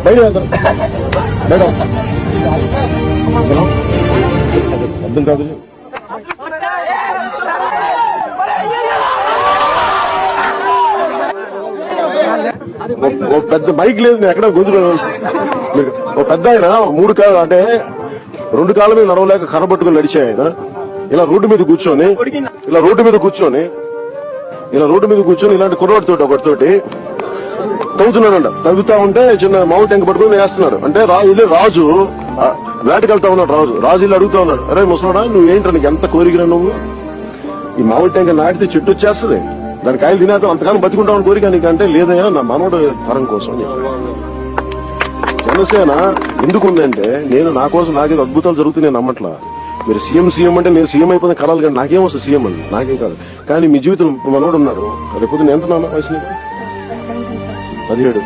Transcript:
బయట అర్థం కాదు. ఓ పెద్ద బైక్ లేదు, నేను ఎక్కడ గొంతు ఓ పెద్ద ఆయన 3 కాళ్ళు అంటే 2 కాళ్ళ మీద నడవలేక కర్రబట్టుకుని నడిచే ఆయన ఇలా రోడ్డు మీద కూర్చొని ఇలాంటి కుర్రవాడితోటి ఒకటితోటి తవ్వుతున్నాడంట. తవ్వుతా ఉంటే చిన్న మామిడి ట్యాంక్ పట్టుకుని వేస్తున్నాడు. అంటే రాజు వేటకెళ్తా ఉన్నాడు. రాజు ఇల్లు అడుగుతా ఉన్నాడు, అరే ముసలాడా నువ్వేంటో నీకు ఎంత కోరికరా, నువ్వు ఈ మామిడి ట్యాంక్ నాటితే చెట్టు వచ్చేస్తుంది, దాని కాయలు తినేద్దాం, అంతకాలం బతుకుంటామని కోరిక నీకంటే లేదయ్యా నా మనోడు తరం కోసం. జనసేన ఎందుకుందంటే నా కోసం నాకేదో అద్భుతాలు జరుగుతున్నాయి నమ్మట్లా. మీరు సీఎం అంటే నేను సీఎం అయిపోతే కలాలి, కానీ నాకేం వస్తుంది సీఎం అని, నాకేం కాదు. కానీ మీ జీవితం మనోడు ఉన్నాడు, రేపు ఎంత నాన్న వయసు 17